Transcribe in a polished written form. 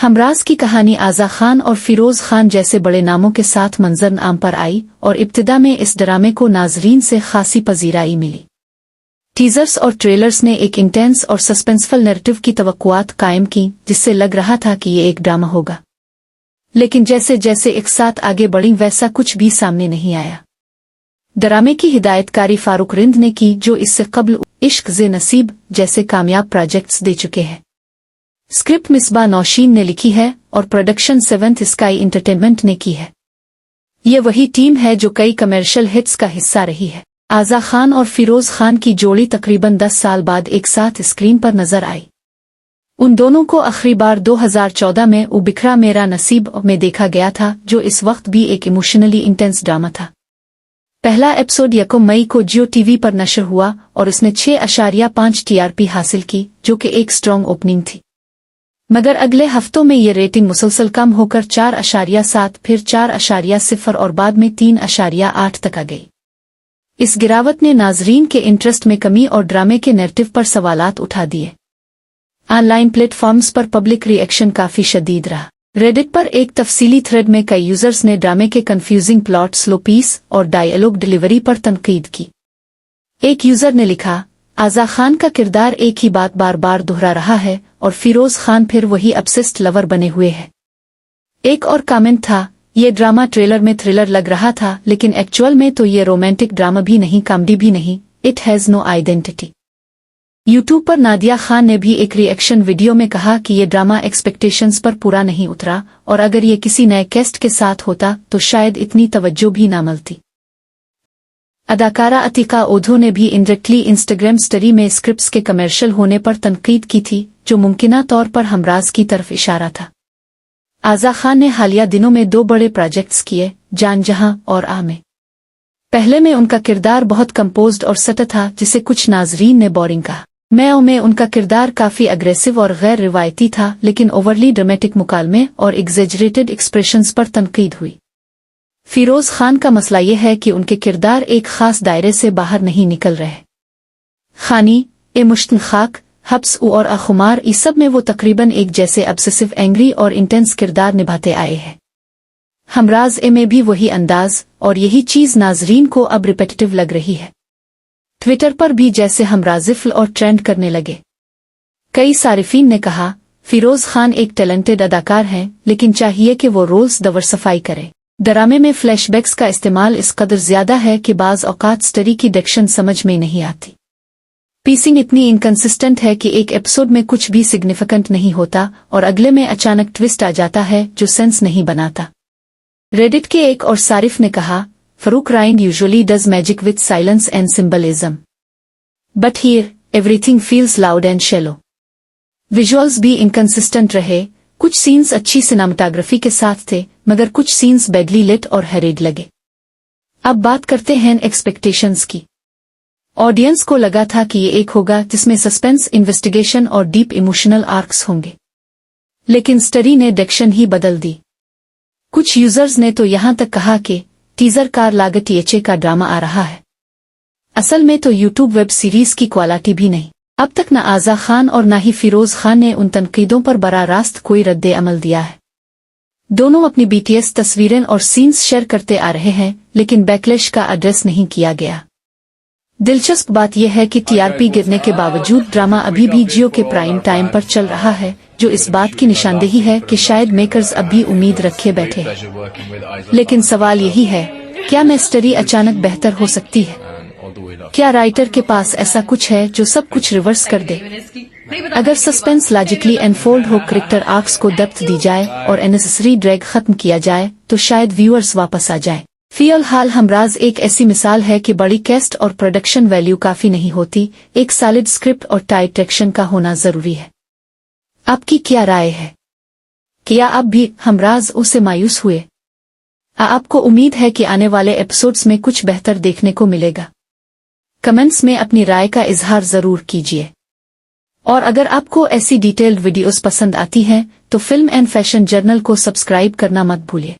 हमराज की कहानी आज़ा खान और फिरोज खान जैसे बड़े नामों के साथ मंजर आम पर आई और इब्तिदा में इस ड्रामे को नाजरीन से खासी पजीराई मिली। टीजर्स और ट्रेलर्स ने एक इंटेंस और सस्पेंसफुल नैरेटिव की तवक्कुआत कायम की, जिससे लग रहा था कि ये एक ड्रामा होगा। लेकिन जैसे जैसे एक साथ आगे बढ़ी वैसा कुछ भी सामने नहीं आया। ड्रामे की हिदायतकारी फारूक रिंद ने की, जो इससे कबल इश्क ज़े नसीब जैसे कामयाब प्रोजेक्ट्स दे चुके हैं। स्क्रिप्ट मिसबा नौशीन ने लिखी है और प्रोडक्शन सेवंथ स्काई एंटरटेनमेंट ने की है। ये वही टीम है जो कई कमर्शियल हिट्स का हिस्सा रही है। आज़ा खान और फिरोज खान की जोड़ी तकरीबन 10 साल बाद एक साथ स्क्रीन पर नजर आई। उन दोनों को आखिरी बार 2014 में उ बिखरा मेरा नसीब में देखा गया था, जो इस वक्त भी एक इमोशनली इंटेंस ड्रामा था। पहला एपिसोड 1 मई को जियो टीवी पर नशर हुआ और उसने 6.5 TRP हासिल की, जो कि एक स्ट्रॉन्ग ओपनिंग थी। मगर अगले हफ्तों में ये रेटिंग मुसलसल कम होकर 4.7, फिर 4.0 और बाद में 3.8 तक आ गई। इस गिरावट ने नाजरीन के इंटरेस्ट में कमी और ड्रामे के नैरेटिव पर सवालात उठा दिए। ऑनलाइन प्लेटफॉर्म्स पर पब्लिक रिएक्शन काफी शदीद रहा। रेडिट पर एक तफसीली थ्रेड में कई यूजर्स ने ड्रामे के कंफ्यूजिंग प्लॉट, स्लो पीस और डायलॉग डिलीवरी पर तनकीद की। एक यूजर ने लिखा, आज़ा खान का किरदार एक ही बात बार बार दोहरा रहा है और फिरोज खान फिर वही ऑब्सेस्ड लवर बने हुए हैं। एक और कमेंट था, ये ड्रामा ट्रेलर में थ्रिलर लग रहा था, लेकिन एक्चुअल में तो ये रोमांटिक ड्रामा भी नहीं, कॉमेडी भी नहीं, it has no identity. YouTube पर नादिया खान ने भी एक रिएक्शन वीडियो में कहा कि ये ड्रामा एक्सपेक्टेशंस पर पूरा नहीं उतरा और अगर ये किसी नए कैस्ट के साथ होता तो शायद इतनी तवज्जो भी ना मिलती। अदाकारा अतीका ओधो ने भी इंडायरेक्टली इंस्टाग्राम स्टोरी में स्क्रिप्ट्स के कमर्शियल होने पर तनकीद की थी, जो मुमकिना तौर पर हमराज की तरफ इशारा था। आज़ा खान ने हालिया दिनों में 2 बड़े प्रोजेक्ट्स किए, जान जहां और आ में। पहले में उनका किरदार बहुत कंपोज्ड और सटल था, जिसे कुछ नाजरीन ने बोरिंग कहा। में उनका किरदार काफी अग्रेसिव और गैर रिवायती था, लेकिन ओवरली ड्रामेटिक मुकालमे और एग्जेजरेटेड एक्सप्रेशंस पर तनकीद हुई। फिरोज खान का मसला यह है कि उनके किरदार एक खास दायरे से बाहर नहीं निकल रहे। खानी, ए मुश्तन खाक, हब्स और अखुमार, इस सब में वो तकरीबन एक जैसे ऑब्सेसिव, एंग्री और इंटेंस किरदार निभाते आए हैं। हमराज में भी वही अंदाज और यही चीज नाजरीन को अब रिपीटेटिव लग रही है। ट्विटर पर भी जैसे हमराजिफल और ट्रेंड करने लगे। कई सारिफीन ने कहा, फिरोज खान एक टैलेंटेड अदाकार हैं, लेकिन चाहिए कि वो रोल्स डाइवर्सिफाई करे। ड्रामे में फ्लैशबैक्स का इस्तेमाल इस कदर ज्यादा है कि बाज औकात स्टोरी की डायरेक्शन समझ में नहीं आती। पीसिंग इतनी इनकंसिस्टेंट है कि एक एपिसोड में कुछ भी सिग्निफिकेंट नहीं होता और अगले में अचानक ट्विस्ट आ जाता है जो सेंस नहीं बनाता। रेडिट के एक और सारिफ ने कहा, फारूक राइंड usually does magic with silence and symbolism, but here everything feels loud and shallow. Visuals भी इनकंसिस्टेंट रहे, कुछ सीन्स अच्छी सिनेमेटोग्राफी के साथ थे, मगर कुछ सीन्स बैडली लिट और हरीड लगे। अब बात करते हैं एक्सपेक्टेशंस की। ऑडियंस को लगा था कि ये एक होगा जिसमें सस्पेंस, इन्वेस्टिगेशन और डीप इमोशनल आर्क्स होंगे, लेकिन स्टोरी ने डायरेक्शन ही बदल दी। कुछ यूजर्स ने तो यहां तक कहा कि टीजर कार लागत THA का ड्रामा आ रहा है। असल में तो यूट्यूब वेब सीरीज की क्वालिटी भी नहीं। अब तक न आज़ा खान और न ही फिरोज खान ने उन तनकीदों पर बराह रास्त कोई रद्द अमल दिया है। दोनों अपनी BTS तस्वीरें और सीन्स शेयर करते आ रहे हैं, लेकिन बैकलैश का एड्रेस नहीं किया गया। दिलचस्प बात यह है कि TRP गिरने के बावजूद ड्रामा अभी भी जियो के प्राइम टाइम पर चल रहा है, जो इस बात की निशानदेही है कि शायद मेकर्स अब भी उम्मीद रखे बैठे हैं। लेकिन सवाल यही है, क्या में स्टोरी अचानक बेहतर हो सकती है? क्या राइटर के पास ऐसा कुछ है जो सब कुछ रिवर्स कर दे? अगर सस्पेंस लॉजिकली एनफोल्ड हो, कैरेक्टर आर्क्स को डेप्थ दी जाए और अननेसेसरी ड्रैग खत्म किया जाए, तो शायद व्यूअर्स वापस आ जाए। फिलहाल हमराज एक ऐसी मिसाल है कि बड़ी कैस्ट और प्रोडक्शन वैल्यू काफी नहीं होती, एक सॉलिड स्क्रिप्ट और टाइट डायरेक्शन का होना जरूरी है। आपकी क्या राय है? क्या आप भी हमराज उसे मायूस हुए? आपको उम्मीद है कि आने वाले एपिसोड्स में कुछ बेहतर देखने को मिलेगा? कमेंट्स में अपनी राय का इजहार जरूर कीजिए। और अगर आपको ऐसी डिटेल्ड वीडियोस पसंद आती हैं, तो फिल्म एंड फैशन जर्नल को सब्सक्राइब करना मत भूलिए।